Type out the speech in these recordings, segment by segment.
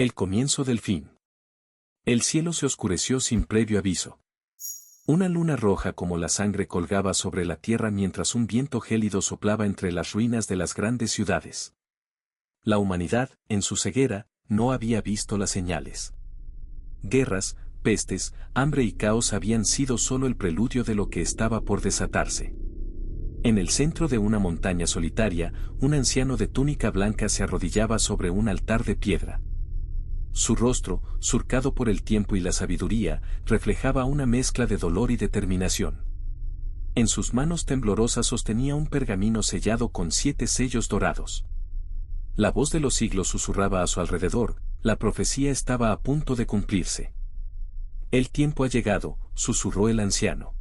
El comienzo del fin. El cielo se oscureció sin previo aviso. Una luna roja como la sangre colgaba sobre la tierra mientras un viento gélido soplaba entre las ruinas de las grandes ciudades. La humanidad, en su ceguera, no había visto las señales. Guerras, pestes, hambre y caos habían sido solo el preludio de lo que estaba por desatarse. En el centro de una montaña solitaria, un anciano de túnica blanca se arrodillaba sobre un altar de piedra. Su rostro, surcado por el tiempo y la sabiduría, reflejaba una mezcla de dolor y determinación. En sus manos temblorosas sostenía un pergamino sellado con 7 sellos dorados. La voz de los siglos susurraba a su alrededor, la profecía estaba a punto de cumplirse. El tiempo ha llegado, susurró el anciano.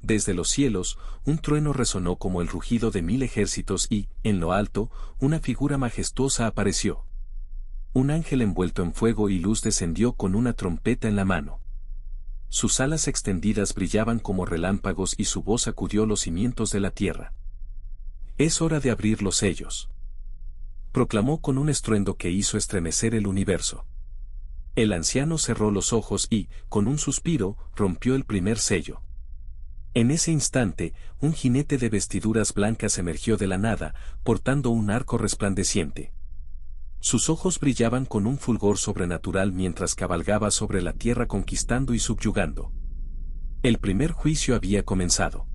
Desde los cielos, un trueno resonó como el rugido de 1000 ejércitos y, en lo alto, una figura majestuosa apareció. Un ángel envuelto en fuego y luz descendió con una trompeta en la mano. Sus alas extendidas brillaban como relámpagos y su voz sacudió los cimientos de la tierra. Es hora de abrir los sellos. Proclamó con un estruendo que hizo estremecer el universo. El anciano cerró los ojos y, con un suspiro, rompió el primer sello. En ese instante, un jinete de vestiduras blancas emergió de la nada, portando un arco resplandeciente. Sus ojos brillaban con un fulgor sobrenatural mientras cabalgaba sobre la tierra conquistando y subyugando. El primer juicio había comenzado.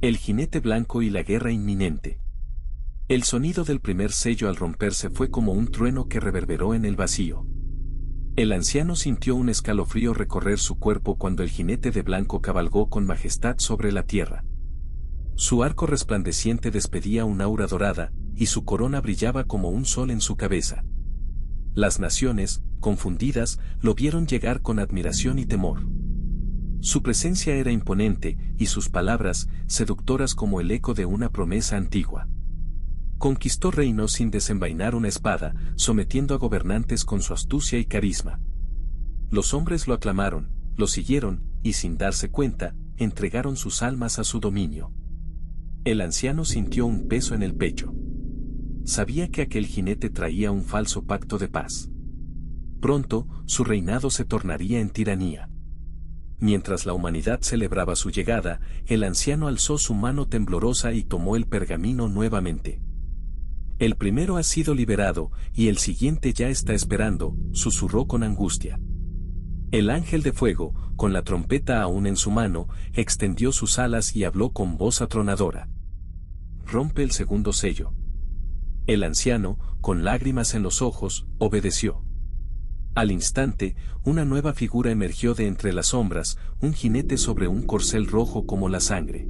El jinete blanco y la guerra inminente. El sonido del primer sello al romperse fue como un trueno que reverberó en el vacío. El anciano sintió un escalofrío recorrer su cuerpo cuando el jinete de blanco cabalgó con majestad sobre la tierra. Su arco resplandeciente despedía un aura dorada, y su corona brillaba como un sol en su cabeza. Las naciones, confundidas, lo vieron llegar con admiración y temor. Su presencia era imponente, y sus palabras, seductoras como el eco de una promesa antigua. Conquistó reinos sin desenvainar una espada, sometiendo a gobernantes con su astucia y carisma. Los hombres lo aclamaron, lo siguieron, y sin darse cuenta, entregaron sus almas a su dominio. El anciano sintió un peso en el pecho. Sabía que aquel jinete traía un falso pacto de paz. Pronto, su reinado se tornaría en tiranía. Mientras la humanidad celebraba su llegada, el anciano alzó su mano temblorosa y tomó el pergamino nuevamente. El primero ha sido liberado, y el siguiente ya está esperando, susurró con angustia. El ángel de fuego, con la trompeta aún en su mano, extendió sus alas y habló con voz atronadora. Rompe el segundo sello. El anciano, con lágrimas en los ojos, obedeció. Al instante, una nueva figura emergió de entre las sombras, un jinete sobre un corcel rojo como la sangre.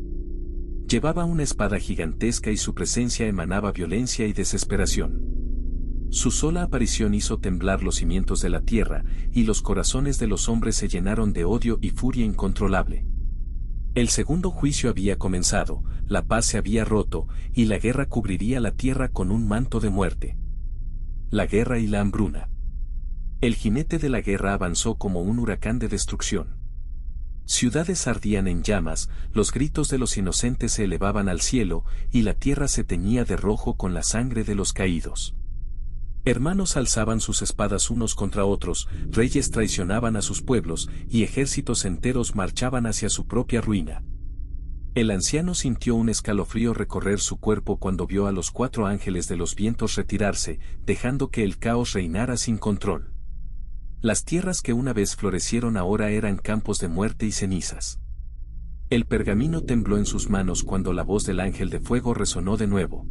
Llevaba una espada gigantesca y su presencia emanaba violencia y desesperación. Su sola aparición hizo temblar los cimientos de la tierra, y los corazones de los hombres se llenaron de odio y furia incontrolable. El segundo juicio había comenzado, la paz se había roto, y la guerra cubriría la tierra con un manto de muerte. La guerra y la hambruna. El jinete de la guerra avanzó como un huracán de destrucción. Ciudades ardían en llamas, los gritos de los inocentes se elevaban al cielo, y la tierra se teñía de rojo con la sangre de los caídos. Hermanos alzaban sus espadas unos contra otros, reyes traicionaban a sus pueblos, y ejércitos enteros marchaban hacia su propia ruina. El anciano sintió un escalofrío recorrer su cuerpo cuando vio a los 4 ángeles de los vientos retirarse, dejando que el caos reinara sin control. Las tierras que una vez florecieron ahora eran campos de muerte y cenizas. El pergamino tembló en sus manos cuando la voz del ángel de fuego resonó de nuevo.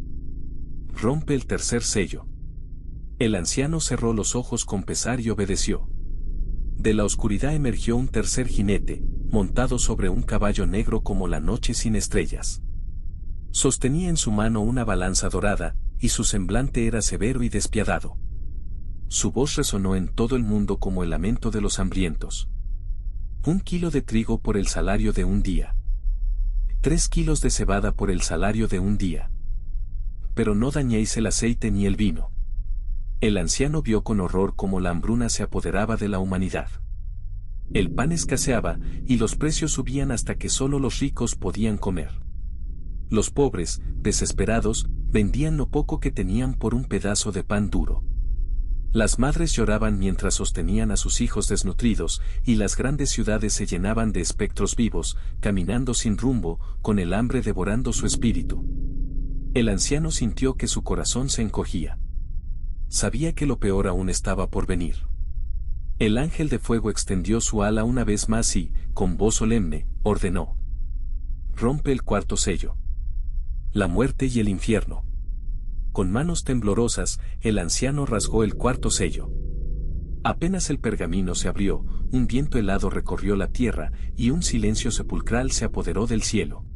Rompe el tercer sello. El anciano cerró los ojos con pesar y obedeció. De la oscuridad emergió un tercer jinete, montado sobre un caballo negro como la noche sin estrellas. Sostenía en su mano una balanza dorada, y su semblante era severo y despiadado. Su voz resonó en todo el mundo como el lamento de los hambrientos. 1 kilo de trigo por el salario de un día. 3 kilos de cebada por el salario de un día. Pero no dañéis el aceite ni el vino. El anciano vio con horror cómo la hambruna se apoderaba de la humanidad. El pan escaseaba, y los precios subían hasta que solo los ricos podían comer. Los pobres, desesperados, vendían lo poco que tenían por un pedazo de pan duro. Las madres lloraban mientras sostenían a sus hijos desnutridos, y las grandes ciudades se llenaban de espectros vivos, caminando sin rumbo, con el hambre devorando su espíritu. El anciano sintió que su corazón se encogía. Sabía que lo peor aún estaba por venir. El ángel de fuego extendió su ala una vez más y, con voz solemne, ordenó: «Rompe el cuarto sello». La muerte y el infierno. Con manos temblorosas, el anciano rasgó el cuarto sello. Apenas el pergamino se abrió, un viento helado recorrió la tierra, y un silencio sepulcral se apoderó del cielo.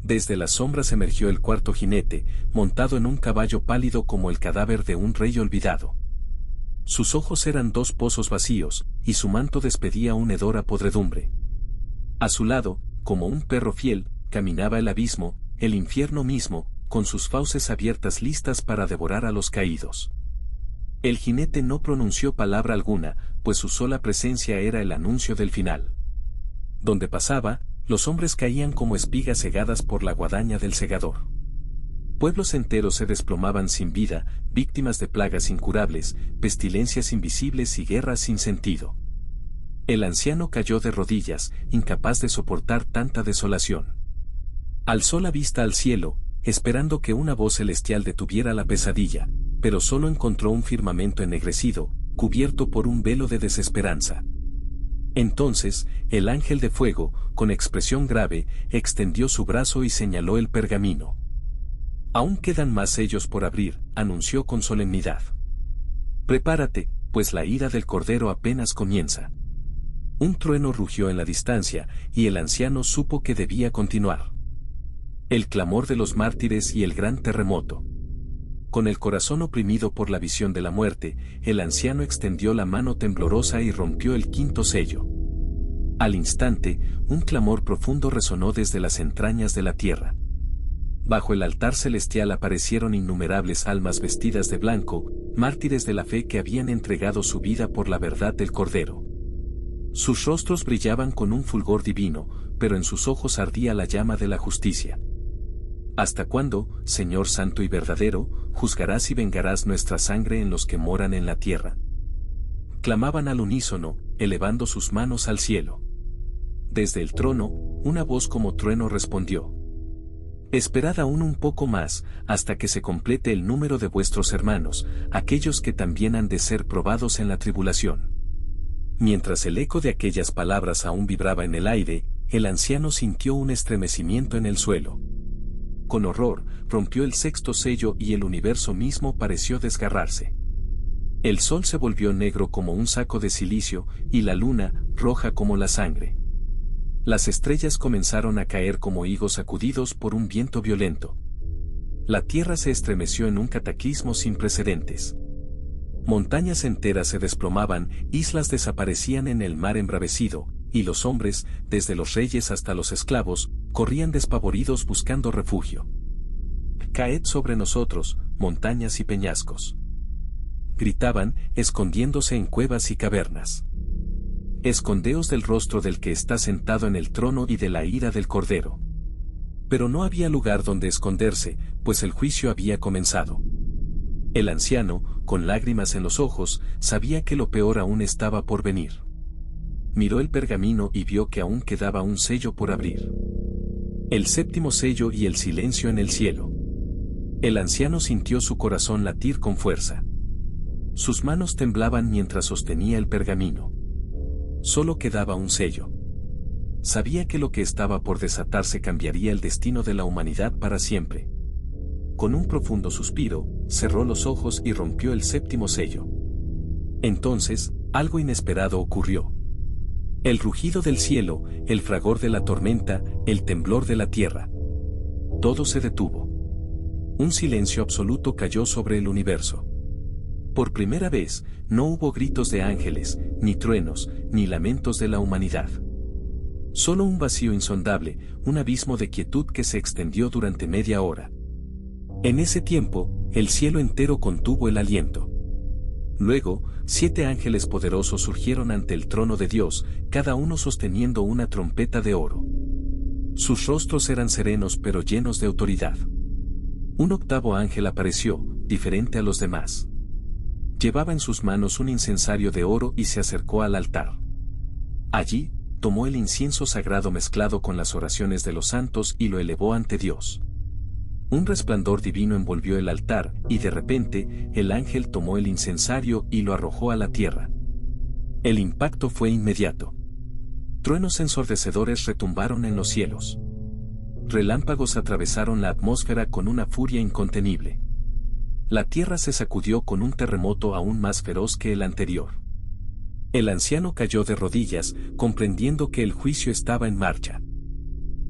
Desde las sombras emergió el cuarto jinete, montado en un caballo pálido como el cadáver de un rey olvidado. Sus ojos eran dos pozos vacíos, y su manto despedía un hedor a podredumbre. A su lado, como un perro fiel, caminaba el abismo, el infierno mismo, con sus fauces abiertas listas para devorar a los caídos. El jinete no pronunció palabra alguna, pues su sola presencia era el anuncio del final. Donde pasaba, los hombres caían como espigas cegadas por la guadaña del segador. Pueblos enteros se desplomaban sin vida, víctimas de plagas incurables, pestilencias invisibles y guerras sin sentido. El anciano cayó de rodillas, incapaz de soportar tanta desolación. Alzó la vista al cielo, esperando que una voz celestial detuviera la pesadilla, pero solo encontró un firmamento ennegrecido, cubierto por un velo de desesperanza. Entonces, el ángel de fuego, con expresión grave, extendió su brazo y señaló el pergamino. «Aún quedan más sellos por abrir», anunció con solemnidad. «Prepárate, pues la ira del Cordero apenas comienza». Un trueno rugió en la distancia, y el anciano supo que debía continuar. El clamor de los mártires y el gran terremoto. Con el corazón oprimido por la visión de la muerte, el anciano extendió la mano temblorosa y rompió el quinto sello. Al instante, un clamor profundo resonó desde las entrañas de la tierra. Bajo el altar celestial aparecieron innumerables almas vestidas de blanco, mártires de la fe que habían entregado su vida por la verdad del Cordero. Sus rostros brillaban con un fulgor divino, pero en sus ojos ardía la llama de la justicia. ¿Hasta cuándo, Señor Santo y verdadero, juzgarás y vengarás nuestra sangre en los que moran en la tierra? Clamaban al unísono, elevando sus manos al cielo. Desde el trono, una voz como trueno respondió: «Esperad aún un poco más, hasta que se complete el número de vuestros hermanos, aquellos que también han de ser probados en la tribulación». Mientras el eco de aquellas palabras aún vibraba en el aire, el anciano sintió un estremecimiento en el suelo. Con horror, rompió el sexto sello y el universo mismo pareció desgarrarse. El sol se volvió negro como un saco de silicio, y la luna, roja como la sangre. Las estrellas comenzaron a caer como higos sacudidos por un viento violento. La tierra se estremeció en un cataclismo sin precedentes. Montañas enteras se desplomaban, islas desaparecían en el mar embravecido, y los hombres, desde los reyes hasta los esclavos, corrían despavoridos buscando refugio. «Caed sobre nosotros, montañas y peñascos», gritaban, escondiéndose en cuevas y cavernas. «Escondeos del rostro del que está sentado en el trono y de la ira del Cordero». Pero no había lugar donde esconderse, pues el juicio había comenzado. El anciano, con lágrimas en los ojos, sabía que lo peor aún estaba por venir. Miró el pergamino y vio que aún quedaba un sello por abrir. El séptimo sello y el silencio en el cielo. El anciano sintió su corazón latir con fuerza. Sus manos temblaban mientras sostenía el pergamino. Solo quedaba un sello. Sabía que lo que estaba por desatarse cambiaría el destino de la humanidad para siempre. Con un profundo suspiro, cerró los ojos y rompió el séptimo sello. Entonces, algo inesperado ocurrió. El rugido del cielo, el fragor de la tormenta, el temblor de la tierra. Todo se detuvo. Un silencio absoluto cayó sobre el universo. Por primera vez, no hubo gritos de ángeles, ni truenos, ni lamentos de la humanidad. Solo un vacío insondable, un abismo de quietud que se extendió durante media hora. En ese tiempo, el cielo entero contuvo el aliento. Luego, 7 ángeles poderosos surgieron ante el trono de Dios, cada uno sosteniendo una trompeta de oro. Sus rostros eran serenos pero llenos de autoridad. Un octavo ángel apareció, diferente a los demás. Llevaba en sus manos un incensario de oro y se acercó al altar. Allí, tomó el incienso sagrado mezclado con las oraciones de los santos y lo elevó ante Dios. Un resplandor divino envolvió el altar, y de repente, el ángel tomó el incensario y lo arrojó a la tierra. El impacto fue inmediato. Truenos ensordecedores retumbaron en los cielos. Relámpagos atravesaron la atmósfera con una furia incontenible. La tierra se sacudió con un terremoto aún más feroz que el anterior. El anciano cayó de rodillas, comprendiendo que el juicio estaba en marcha.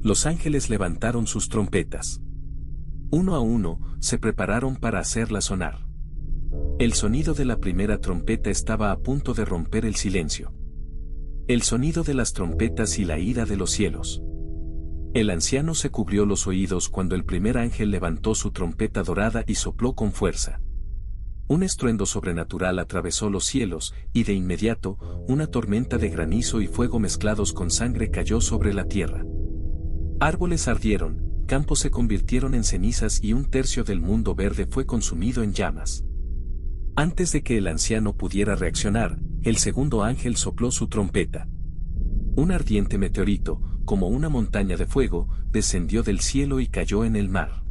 Los ángeles levantaron sus trompetas. Uno a uno, se prepararon para hacerla sonar. El sonido de la primera trompeta estaba a punto de romper el silencio. El sonido de las trompetas y la ira de los cielos. El anciano se cubrió los oídos cuando el primer ángel levantó su trompeta dorada y sopló con fuerza. Un estruendo sobrenatural atravesó los cielos, y de inmediato, una tormenta de granizo y fuego mezclados con sangre cayó sobre la tierra. Árboles ardieron, campos se convirtieron en cenizas y un tercio del mundo verde fue consumido en llamas. Antes de que el anciano pudiera reaccionar, el segundo ángel sopló su trompeta. Un ardiente meteorito, como una montaña de fuego, descendió del cielo y cayó en el mar.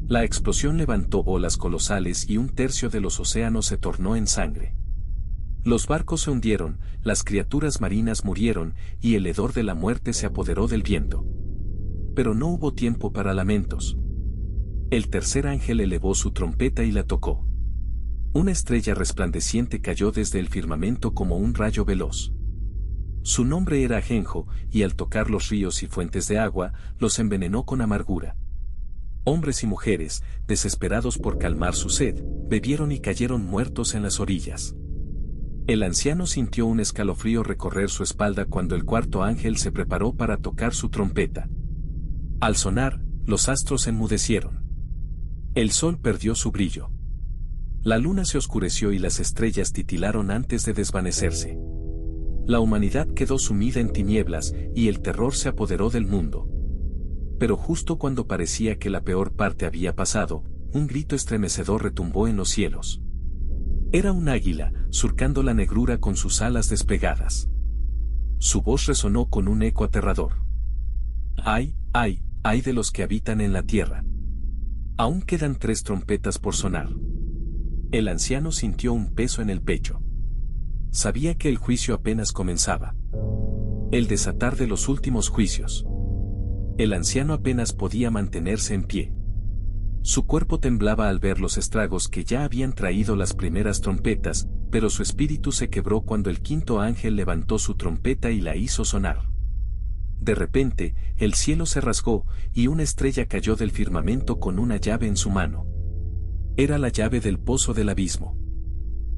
La explosión levantó olas colosales y un tercio de los océanos se tornó en sangre. Los barcos se hundieron, las criaturas marinas murieron, y el hedor de la muerte se apoderó del viento. Pero no hubo tiempo para lamentos. El tercer ángel elevó su trompeta y la tocó. Una estrella resplandeciente cayó desde el firmamento como un rayo veloz. Su nombre era Ajenjo, y al tocar los ríos y fuentes de agua, los envenenó con amargura. Hombres y mujeres, desesperados por calmar su sed, bebieron y cayeron muertos en las orillas. El anciano sintió un escalofrío recorrer su espalda cuando el cuarto ángel se preparó para tocar su trompeta. Al sonar, los astros enmudecieron. El sol perdió su brillo. La luna se oscureció y las estrellas titilaron antes de desvanecerse. La humanidad quedó sumida en tinieblas, y el terror se apoderó del mundo. Pero justo cuando parecía que la peor parte había pasado, un grito estremecedor retumbó en los cielos. Era un águila, surcando la negrura con sus alas desplegadas. Su voz resonó con un eco aterrador. ¡Ay, ay, ay de los que habitan en la tierra! Aún quedan 3 trompetas por sonar. El anciano sintió un peso en el pecho. Sabía que el juicio apenas comenzaba. El desatar de los últimos juicios. El anciano apenas podía mantenerse en pie. Su cuerpo temblaba al ver los estragos que ya habían traído las primeras trompetas, pero su espíritu se quebró cuando el quinto ángel levantó su trompeta y la hizo sonar. De repente, el cielo se rasgó, y una estrella cayó del firmamento con una llave en su mano. Era la llave del pozo del abismo.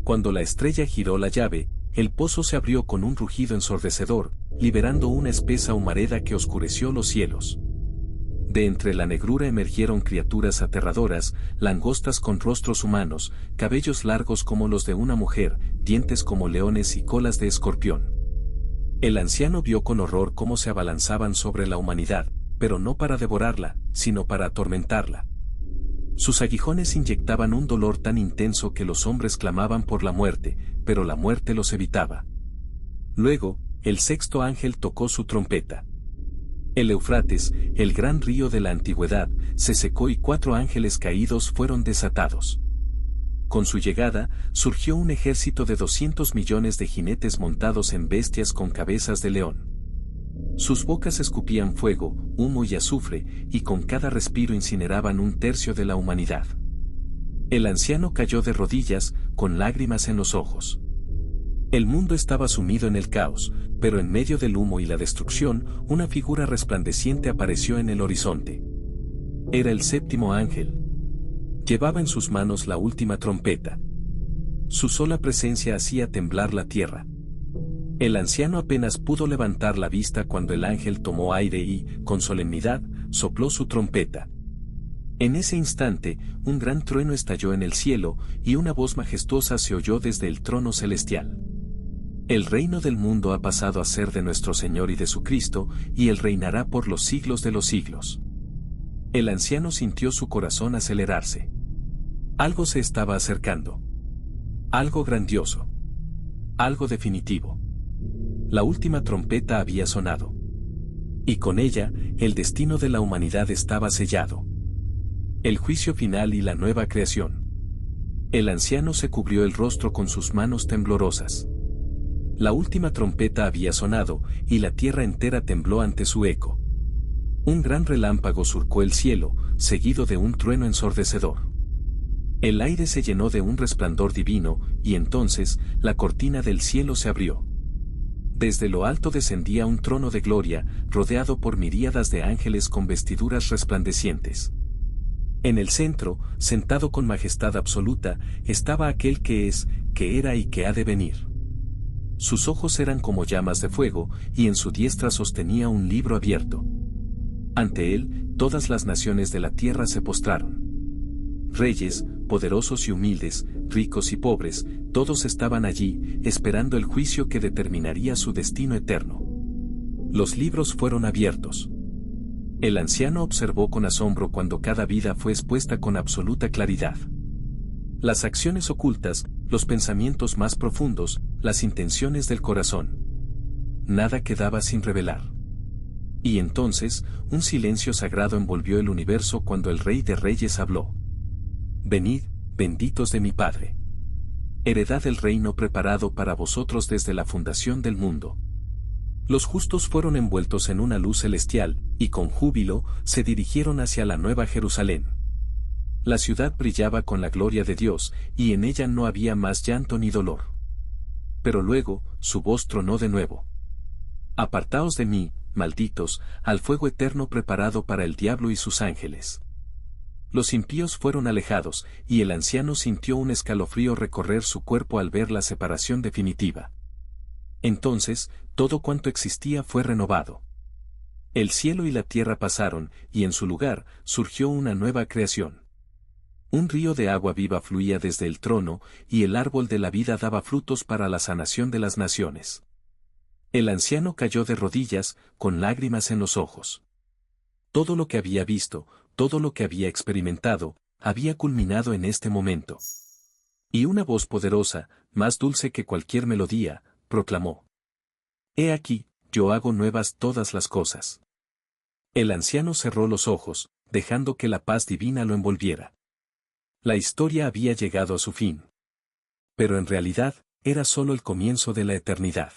Cuando la estrella giró la llave, el pozo se abrió con un rugido ensordecedor, liberando una espesa humareda que oscureció los cielos. De entre la negrura emergieron criaturas aterradoras, langostas con rostros humanos, cabellos largos como los de una mujer, dientes como leones y colas de escorpión. El anciano vio con horror cómo se abalanzaban sobre la humanidad, pero no para devorarla, sino para atormentarla. Sus aguijones inyectaban un dolor tan intenso que los hombres clamaban por la muerte, pero la muerte los evitaba. Luego, el sexto ángel tocó su trompeta. El Éufrates, el gran río de la antigüedad, se secó y 4 ángeles caídos fueron desatados. Con su llegada, surgió un ejército de 200 millones de jinetes montados en bestias con cabezas de león. Sus bocas escupían fuego, humo y azufre, y con cada respiro incineraban un tercio de la humanidad. El anciano cayó de rodillas, con lágrimas en los ojos. El mundo estaba sumido en el caos, pero en medio del humo y la destrucción, una figura resplandeciente apareció en el horizonte. Era el séptimo ángel. Llevaba en sus manos la última trompeta. Su sola presencia hacía temblar la tierra. El anciano apenas pudo levantar la vista cuando el ángel tomó aire y, con solemnidad, sopló su trompeta. En ese instante, un gran trueno estalló en el cielo, y una voz majestuosa se oyó desde el trono celestial. El reino del mundo ha pasado a ser de nuestro Señor y de su Cristo, y Él reinará por los siglos de los siglos. El anciano sintió su corazón acelerarse. Algo se estaba acercando. Algo grandioso. Algo definitivo. La última trompeta había sonado. Y con ella, el destino de la humanidad estaba sellado. El juicio final y la nueva creación. El anciano se cubrió el rostro con sus manos temblorosas. La última trompeta había sonado, y la tierra entera tembló ante su eco. Un gran relámpago surcó el cielo, seguido de un trueno ensordecedor. El aire se llenó de un resplandor divino, y entonces, la cortina del cielo se abrió. Desde lo alto descendía un trono de gloria, rodeado por miríadas de ángeles con vestiduras resplandecientes. En el centro, sentado con majestad absoluta, estaba aquel que es, que era y que ha de venir. Sus ojos eran como llamas de fuego, y en su diestra sostenía un libro abierto. Ante él, todas las naciones de la tierra se postraron. Reyes, poderosos y humildes, ricos y pobres, todos estaban allí, esperando el juicio que determinaría su destino eterno. Los libros fueron abiertos. El anciano observó con asombro cuando cada vida fue expuesta con absoluta claridad. Las acciones ocultas, los pensamientos más profundos, las intenciones del corazón. Nada quedaba sin revelar. Y entonces, un silencio sagrado envolvió el universo cuando el Rey de Reyes habló. Venid, benditos de mi Padre. Heredad el reino preparado para vosotros desde la fundación del mundo. Los justos fueron envueltos en una luz celestial, y con júbilo, se dirigieron hacia la nueva Jerusalén. La ciudad brillaba con la gloria de Dios, y en ella no había más llanto ni dolor. Pero luego, su voz tronó de nuevo. Apartaos de mí, malditos, al fuego eterno preparado para el diablo y sus ángeles. Los impíos fueron alejados, y el anciano sintió un escalofrío recorrer su cuerpo al ver la separación definitiva. Entonces, todo cuanto existía fue renovado. El cielo y la tierra pasaron, y en su lugar, surgió una nueva creación. Un río de agua viva fluía desde el trono, y el árbol de la vida daba frutos para la sanación de las naciones. El anciano cayó de rodillas, con lágrimas en los ojos. Todo lo que había visto, todo lo que había experimentado, había culminado en este momento. Y una voz poderosa, más dulce que cualquier melodía, proclamó: He aquí, yo hago nuevas todas las cosas. El anciano cerró los ojos, dejando que la paz divina lo envolviera. La historia había llegado a su fin. Pero en realidad, era solo el comienzo de la eternidad.